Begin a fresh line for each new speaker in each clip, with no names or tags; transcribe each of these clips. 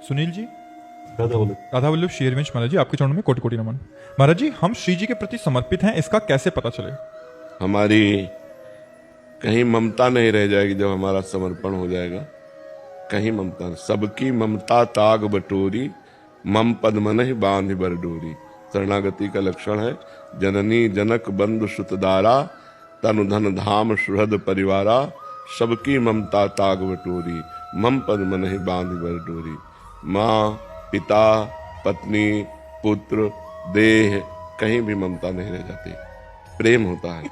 सुनील जी,
राधा बोले।
राधा वल्लभ शेरवंश महाराज जी, आपके चरणों में कोटि कोटि नमन। महाराज जी, हम श्री जी के प्रति समर्पित हैं, इसका कैसे पता चले?
हमारी कहीं ममता नहीं रह जाएगी जब हमारा समर्पण हो जाएगा। कहीं ममता नहीं, सबकी ममता ताग बटोरी, मम पद मन ही बांध बर डोरी। शरणागति का लक्षण है जननी जनक बंधु सुतदारा, तनु धन धाम सुहृद परिवारा। सबकी ममता ताग बटोरी, मम पद मन ही बांध बर डोरी। माँ, पिता, पत्नी, पुत्र, देह, कहीं भी ममता नहीं रह जाती। प्रेम होता है,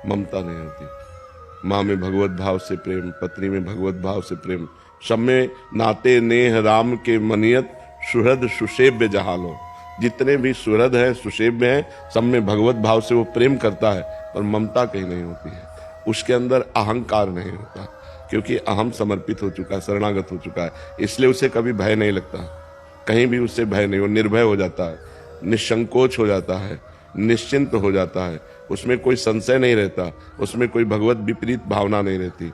ममता नहीं होती। माँ में भगवत भाव से प्रेम, पत्नी में भगवत भाव से प्रेम। सब में नाते नेह राम के मनियत, सुहृद सुसेव्य जहालो। जितने भी सुहृद हैं, सुसेव्य हैं, सब में भगवत भाव से वो प्रेम करता है, और ममता कहीं नहीं होती है। उसके अंदर अहंकार नहीं होता, क्योंकि अहम समर्पित हो चुका है, शरणागत हो चुका है। इसलिए उसे कभी भय नहीं लगता, कहीं भी उससे भय नहीं, वो निर्भय हो जाता है, निसंकोच हो जाता है, निश्चिंत हो जाता है। उसमें कोई संशय नहीं रहता, उसमें कोई भगवत विपरीत भावना नहीं रहती।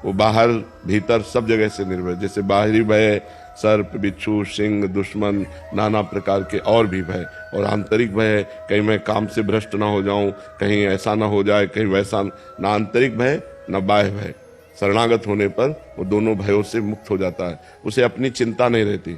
वो बाहर भीतर सब जगह से निर्भय। जैसे बाहरी भय सर्प, बिच्छू, सिंह, दुश्मन, नाना प्रकार के और भी भय, और आंतरिक भय कहीं मैं काम से भ्रष्ट ना हो जाऊं, कहीं ऐसा ना हो जाए, कहीं वैसा ना। आंतरिक भय न बाह्य भय। शरणागत होने पर वो दोनों भयों से मुक्त हो जाता है। उसे अपनी चिंता नहीं रहती,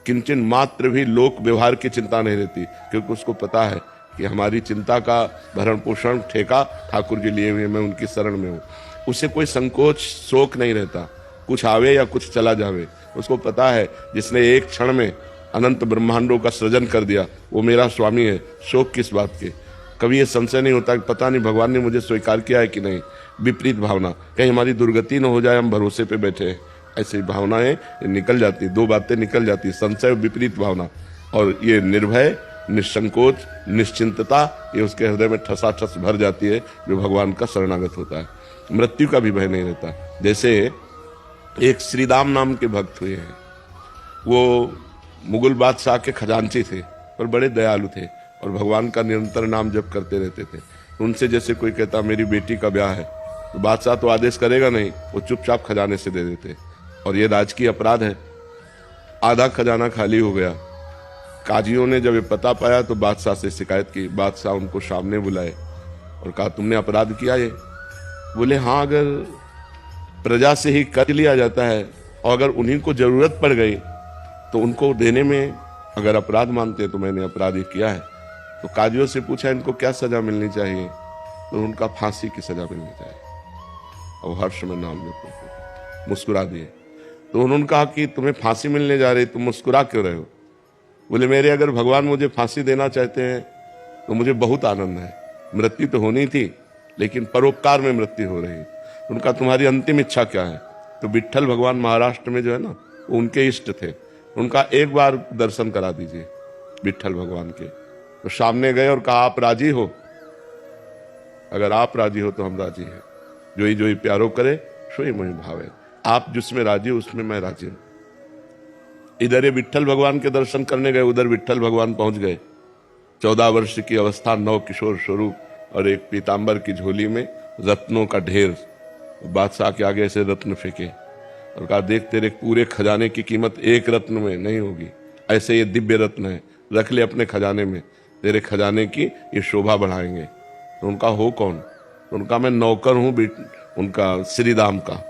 किंचन मात्र भी लोक व्यवहार की चिंता नहीं रहती, क्योंकि उसको पता है कि हमारी चिंता का भरण पोषण ठेका ठाकुर जी लिए हुए, मैं उनकी शरण में हूँ। उसे कोई संकोच शोक नहीं रहता, कुछ आवे या कुछ चला जावे। उसको पता है जिसने एक क्षण में अनंत ब्रह्मांडों का सृजन कर दिया वो मेरा स्वामी है, शोक किस बात के। कभी ये संशय नहीं होता कि पता नहीं भगवान ने मुझे स्वीकार किया है कि नहीं। विपरीत भावना, कहीं हमारी दुर्गति न हो जाए, हम भरोसे पे बैठे हैं, ऐसी भावनाएं निकल जाती। दो बातें निकल जाती, संशय, विपरीत भावना, और ये निर्भय, निसंकोच, निश्चिंतता, ये उसके हृदय में ठसाठस भर जाती है, जो भगवान का शरणागत होता है। मृत्यु का भी भय नहीं रहता। जैसे एक श्रीदाम नाम के भक्त हुए हैं, वो मुगल बादशाह के खजांची थे और बड़े दयालु थे, और भगवान का निरंतर नाम जप करते रहते थे। उनसे जैसे कोई कहता मेरी बेटी का ब्याह है, तो बादशाह तो आदेश करेगा नहीं, वो चुपचाप खजाने से दे देते, और ये राजकीय अपराध है। आधा खजाना खाली हो गया। काजियों ने जब ये पता पाया तो बादशाह से शिकायत की। बादशाह उनको सामने बुलाए और कहा तुमने अपराध किया ये? बोले हाँ, अगर प्रजा से ही कर लिया जाता है और अगर उन्हीं को जरूरत पड़ गई तो उनको देने में अगर अपराध मानते तो मैंने अपराध ही किया है। तो काजियों से पूछा इनको क्या सजा मिलनी चाहिए, तो उनका फांसी की सजा मिलनी चाहिए। और हर्ष में नाम लेते मुस्कुरा दिए। तो उन्होंने कहा कि तुम्हें फांसी मिलने जा रही, तुम मुस्कुरा क्यों रहे हो? बोले मेरे अगर भगवान मुझे फांसी देना चाहते हैं तो मुझे बहुत आनंद है। मृत्यु तो होनी थी, लेकिन परोपकार में मृत्यु हो रही। उनका तुम्हारी अंतिम इच्छा क्या है? तो विट्ठल भगवान महाराष्ट्र में जो है ना, वो उनके इष्ट थे। उनका एक बार दर्शन करा दीजिए विट्ठल भगवान के। तो सामने गए और कहा आप राजी हो? अगर आप राजी हो तो हम राजी हैं। जोई जोई प्यारो करे सोई मोहि भावे। आप जिसमें राजी हो उसमें मैं राजी हूं। इधर ये विट्ठल भगवान के दर्शन करने गए, उधर विट्ठल भगवान पहुंच गए। 14 वर्ष की अवस्था, नव किशोर स्वरूप, और एक पीतांबर की झोली में रत्नों का ढेर। बादशाह के आगे ऐसे रत्न फेंके और कहा देख तेरे पूरे खजाने की कीमत एक रत्न में नहीं होगी, ऐसे ये दिव्य रत्न है, रख ले अपने खजाने में, तेरे खजाने की ये शोभा बढ़ाएंगे। तो उनका हो कौन? तो उनका मैं नौकर हूं उनका श्रीदाम का।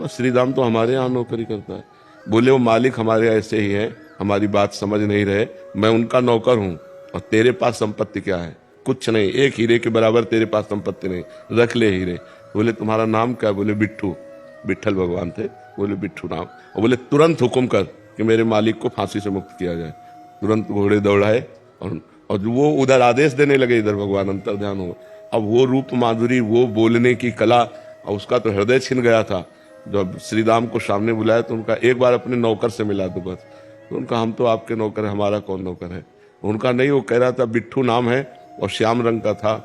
श्रीदाम तो हमारे यहाँ नौकरी करता है। बोले वो मालिक हमारे ऐसे ही है, हमारी बात समझ नहीं रहे, मैं उनका नौकर हूं, और तेरे पास संपत्ति क्या है? कुछ नहीं, एक हीरे के बराबर तेरे पास संपत्ति नहीं, रख ले हीरे। बोले तुम्हारा नाम क्या? बोले बिट्ठू। विट्ठल भगवान थे। बोले बिट्ठू नाम। और बोले तुरंत हुक्म कर कि मेरे मालिक को फांसी से मुक्त किया जाए। तुरंत घोड़े दौड़ाए और वो उधर आदेश देने लगे, इधर भगवान अंतर ध्यान हो। अब वो रूप माधुरी, वो बोलने की कला, और उसका तो हृदय छिन गया था। जब श्रीराम को सामने बुलाया तो उनका एक बार अपने नौकर से मिला दो बस। तो उनका हम तो आपके नौकर है, हमारा कौन नौकर है? उनका नहीं, वो कह रहा था बिट्ठू नाम है और श्याम रंग का था।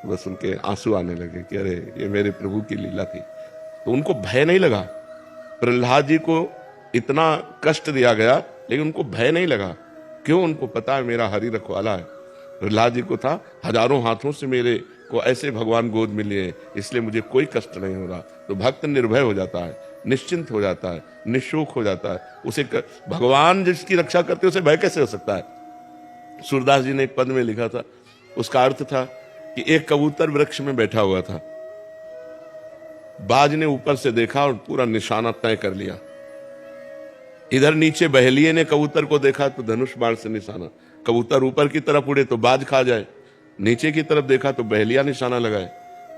बस उनके आंसू आने लगे कि अरे ये मेरे प्रभु की लीला थी। तो उनको भय नहीं लगा। प्रहलाद जी को इतना कष्ट दिया गया लेकिन उनको भय नहीं लगा। क्यों? उनको पता है मेरा हरि रखवाला है। प्रहलाद जी को था हजारों हाथों से मेरे को ऐसे भगवान गोद में लिए, इसलिए मुझे कोई कष्ट नहीं हो रहा। तो भक्त निर्भय हो जाता है। निश्चिंत हो जाता है, निशोक हो जाता है। भगवान जिसकी रक्षा करते उसे भय कैसे हो सकता है? सूरदास जी ने एक पद में लिखा था, उसका अर्थ था कि एक कबूतर वृक्ष में बैठा हुआ था, बाज ने ऊपर से देखा और पूरा निशाना तय कर लिया। इधर नीचे बहेलिये ने कबूतर को देखा तो धनुष बाण से निशाना, कबूतर ऊपर की तरफ उड़े तो बाज खा जाए, नीचे की तरफ देखा तो बहेलिया निशाना लगाए।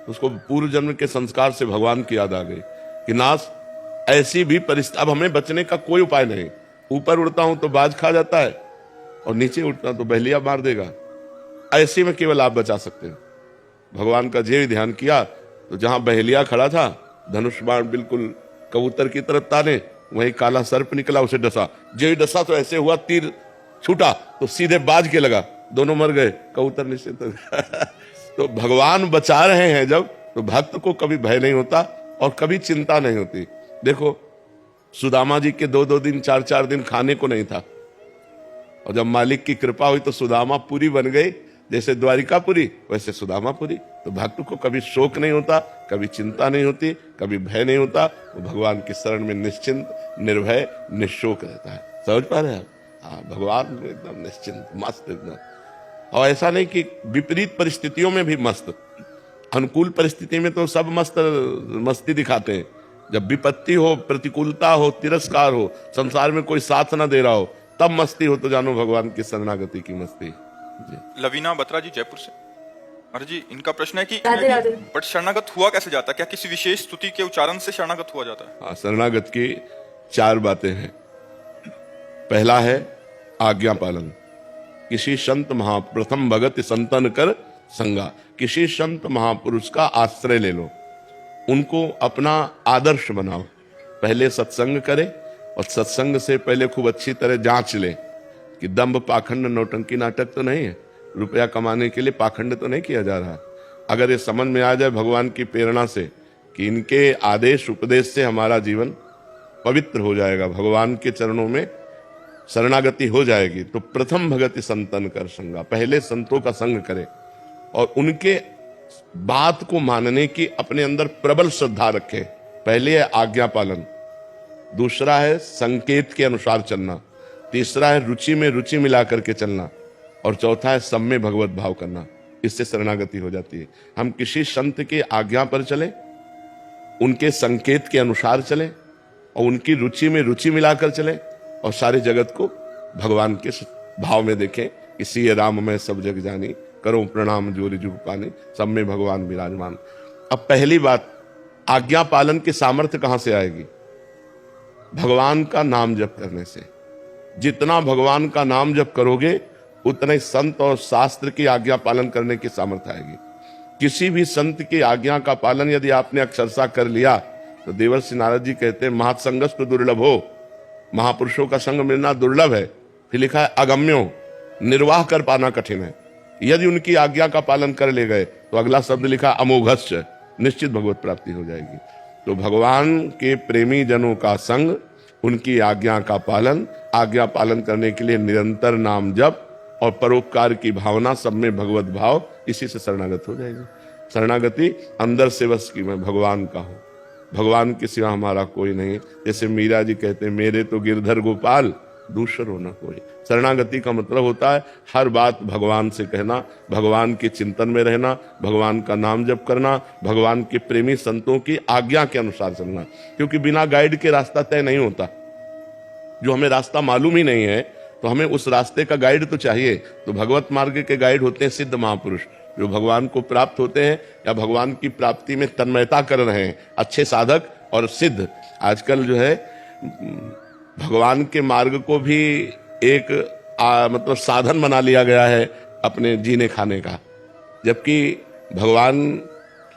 उसको पूर्व जन्म के संस्कार से भगवान की याद आ गई कि नाथ ऐसी भी परिस्थिति, अब हमें बचने का कोई उपाय नहीं। ऊपर उड़ता हूं तो बाज खा जाता है और नीचे उड़ता तो बहेलिया मार देगा। ऐसे में केवल आप बचा सकते हैं। भगवान का जे ध्यान किया तो जहां बहेलिया खड़ा था, धनुष बाण बिल्कुल कबूतर की तरफ ताने, वहीं काला सर्प निकला, उसे डसा। जो ही डसा तो ऐसे हुआ, तीर छूटा तो सीधे बाज के लगा, दोनों मर गए, कबूतर निश्चित हो गया। तो भगवान बचा रहे हैं जब, तो भक्त को कभी भय नहीं होता और कभी चिंता नहीं होती। देखो सुदामा जी के 2-2 दिन 4-4 दिन खाने को नहीं था, और जब मालिक की कृपा हुई तो सुदामा पुरी बन गई। जैसे द्वारिकापुरी वैसे सुदामापुरी। तो भक्त को कभी शोक नहीं होता, कभी चिंता नहीं होती, कभी भय नहीं होता। वो भगवान की शरण में निश्चिंत, निर्भय, निशोक रहता है। समझ पा रहे हैं आप? हाँ, भगवान एकदम निश्चिंत, मस्त एकदम। और ऐसा नहीं कि विपरीत परिस्थितियों में भी मस्त, अनुकूल परिस्थिति में तो सब मस्ती दिखाते हैं। जब विपत्ति हो, प्रतिकूलता हो, तिरस्कार हो, संसार में कोई साथ ना दे रहा हो, तब मस्ती हो तो जानो भगवान की शरणागति की मस्ती। जी।
लवीना बत्रा जी जयपुर से। महाराज जी, इनका प्रश्न है कि
राधे राधे।
बट शरणागत हुआ कैसे जाता है? क्या किसी विशेष स्तुति के उच्चारण से शरणागत हुआ जाता है?
हाँ, शरणागत की 4 बातें हैं। पहला है आज्ञा पालन। किसी संत प्रथम भगत संतन कर संगा, किसी संत महापुरुष का आश्रय ले लो, उनको अपना आदर्श बनाओ। पहले सत्संग करे और सत्संग से पहले खूब अच्छी तरह जांच ले कि दंभ पाखंड नौटंकी नाटक तो नहीं है, रुपया कमाने के लिए पाखंड तो नहीं किया जा रहा। अगर ये समझ में आ जाए भगवान की प्रेरणा से कि इनके आदेश उपदेश से हमारा जीवन पवित्र हो जाएगा, भगवान के चरणों में शरणागति हो जाएगी, तो प्रथम भगति संतन कर संगा, पहले संतों का संग करे और उनके बात को मानने की अपने अंदर प्रबल श्रद्धा रखे। पहले है आज्ञा पालन, दूसरा है संकेत के अनुसार चलना, तीसरा है रुचि में रुचि मिला करके चलना, और चौथा है सब में भगवत भाव करना। इससे शरणागति हो जाती है। हम किसी संत की आज्ञा पर चले, उनके संकेत के अनुसार चले और उनकी रुचि में रुचि मिलाकर चले और सारे जगत को भगवान के भाव में देखें। इसी राम में सब जग जानी, करो प्रणाम जोरी जुग पानी, सब में भगवान विराजमान। अब पहली बात, आज्ञा पालन की सामर्थ्य कहां से आएगी? भगवान का नाम जप करने से। जितना भगवान का नाम जप करोगे उतना ही संत और शास्त्र की आज्ञा पालन करने की सामर्थ्य आएगी। किसी भी संत की आज्ञा का पालन यदि आपने अक्षरशः कर लिया तो देवर्षि नारद जी कहते हैं महत्संगस तो दुर्लभ हो, महापुरुषों का संग मिलना दुर्लभ है। फिर लिखा है अगम्यो, निर्वाह कर पाना कठिन है। यदि उनकी आज्ञा का पालन कर ले गए तो अगला शब्द लिखा अमोघस्य, निश्चित भगवत प्राप्ति हो जाएगी। तो भगवान के प्रेमी जनों का संग, उनकी आज्ञा का पालन, आज्ञा पालन करने के लिए निरंतर नाम जप और परोपकार की भावना, सब में भगवत भाव, इसी से शरणागत हो जाएगी। शरणागति अंदर से बस कि मैं भगवान का हूं, भगवान के सिवा हमारा कोई नहीं। जैसे मीरा जी कहते हैं मेरे तो गिरधर गोपाल, दूसरो न कोई। शरणागति का मतलब होता है हर बात भगवान से कहना, भगवान के चिंतन में रहना, भगवान का नाम जप करना, भगवान के प्रेमी संतों की आज्ञा के अनुसार चलना। क्योंकि बिना गाइड के रास्ता तय नहीं होता। जो हमें रास्ता मालूम ही नहीं है तो हमें उस रास्ते का गाइड तो चाहिए। तो भगवत मार्ग के गाइड होते हैं सिद्ध महापुरुष, जो भगवान को प्राप्त होते हैं या भगवान की प्राप्ति में तन्मयता कर रहे हैं, अच्छे साधक और सिद्ध। आजकल जो है भगवान के मार्ग को भी एक मतलब साधन बना लिया गया है अपने जीने खाने का, जबकि भगवान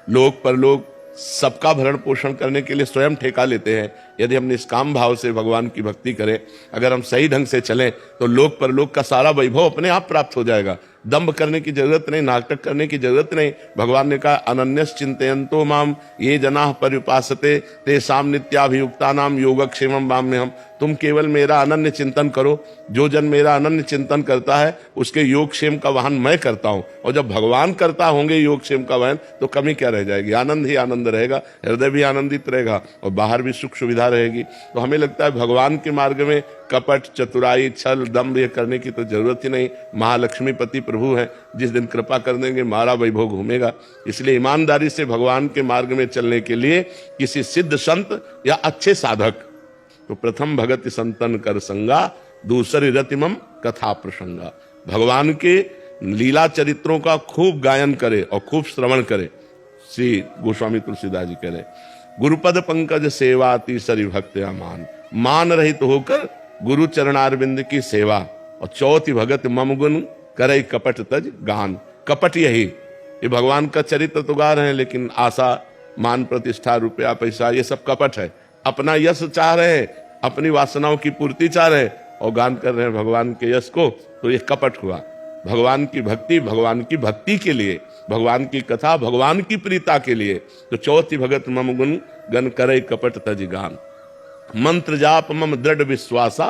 लोक परलोक सबका भरण पोषण करने के लिए स्वयं ठेका लेते हैं यदि हम निष्काम भाव से भगवान की भक्ति करें, अगर हम सही ढंग से चलें, तो लोक परलोक का सारा वैभव अपने आप प्राप्त हो जाएगा। दंभ करने की जरूरत नहीं, नाटक करने की जरूरत नहीं। भगवान ने कहा अनन्यस चिंतयन्तो माम ये जनाः पर्युपासते तेषां नित्याभियुक्तानां योगक्षेमं वाम्यहम्। तुम केवल मेरा अनन्य चिंतन करो। जो जन मेरा अनन्य चिंतन करता है उसके योगक्षेम का वहन मैं करता हूं। और जब भगवान करता होंगे योगक्षेम का वहन, तो कमी क्या रह जाएगी? आनंद ही आनंद रहेगा, हृदय भी आनंदित रहेगा और बाहर भी सुख सुविधा रहेगी। तो हमें लगता है भगवान के मार्ग में कपट, चतुराई, छल, दम्भ ये करने की तो जरूरत ही नहीं। महालक्ष्मीपति प्रभु हैं, जिस दिन कृपा कर देंगे मारा वैभव घूमेगा। इसलिए ईमानदारी से भगवान के मार्ग में चलने के लिए किसी सिद्ध संत या अच्छे साधक, तो प्रथम भगति संतन कर संगा, दूसरी रतिमम कथा प्रसंगा। भगवान के लीला चरित्रों का खूब गायन करे और खूब श्रवण करे। श्री गोस्वामी तुलसीदास जी कह रहे, गुरुपद पंकज सेवा तीसरी भक्त मान, मान रहित होकर गुरु चरणारविंद की सेवा। और चौथी भगत मम गुण करे कपट तज गान। कपट यही, ये भगवान का चरित्र तो गा रहे हैं, लेकिन आशा, मान, प्रतिष्ठा, रुपया, पैसा, ये सब कपट है। अपना यश चाह रहे हैं, अपनी वासनाओं की पूर्ति चाह रहे हैं और गान कर रहे हैं भगवान के यश को, तो ये कपट हुआ। भगवान की भक्ति भगवान की भक्ति के लिए, भगवान की कथा भगवान की प्रीता के लिए। तो चौथी भगत मम गुण गन करे कपट तज गान। मंत्र जाप मम दृढ़ विश्वासा,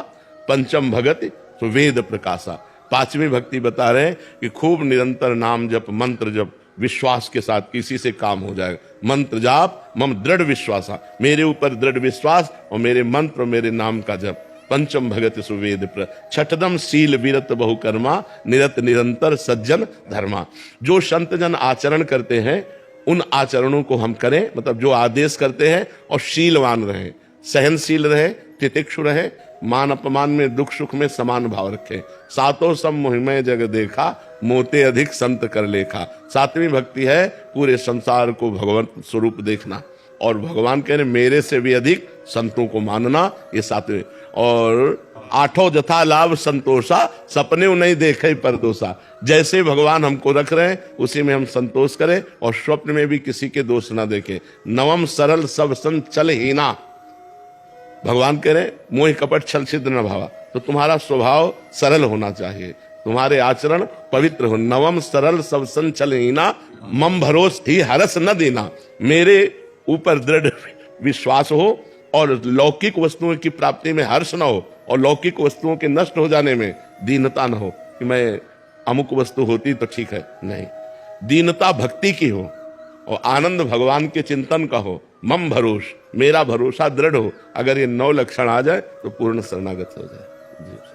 पंचम भगत वेद प्रकाशा। पांचवी भक्ति बता रहे हैं कि खूब निरंतर नाम जप, मंत्र जप, विश्वास के साथ किसी से काम हो जाएगा। मंत्र जाप मम दृढ़ विश्वासा, मेरे ऊपर दृढ़ विश्वास और मेरे मंत्र और मेरे नाम का जप। पंचम भगत सुवेद प्र, छठदम शील विरत बहुकर्मा, निरत निरंतर सज्जन धर्मा। जो संत जन आचरण करते हैं उन आचरणों को हम करें, मतलब जो आदेश करते हैं, और शीलवान रहें, सहनशील रहे, तितिक्षु रहे, मान अपमान में, दुख सुख में समान भाव रखे। सातों सम मोहिमय जग देखा, मोते अधिक संत कर लेखा। सातवीं भक्ति है पूरे संसार को भगवत स्वरूप देखना, और भगवान कह रहे मेरे से भी अधिक संतों को मानना, ये सातवें। और आठों जथा लाभ संतोषा, सपने नहीं देखे परदोषा। जैसे भगवान हमको रख रहे हैं उसी में हम संतोष करें और स्वप्न में भी किसी के दोष ना देखें। नवम सरल सब संत चल हीना। भगवान कह रहे मोह कपट छल छिद्र न भावा, तो तुम्हारा स्वभाव सरल होना चाहिए, तुम्हारे आचरण पवित्र हो। नवम सरल सब संचल हीना, मम भरोस ही हरस न देना। मेरे ऊपर दृढ़ विश्वास हो और लौकिक वस्तुओं की प्राप्ति में हर्ष न हो, और लौकिक वस्तुओं के नष्ट हो जाने में दीनता न हो कि मैं अमुक वस्तु होती तो ठीक है, नहीं। दीनता भक्ति की हो और आनंद भगवान के चिंतन का हो। मम भरोस, मेरा भरोसा दृढ़ हो। अगर ये 9 लक्षण आ जाए तो पूर्ण शरणागत हो जाए। जी।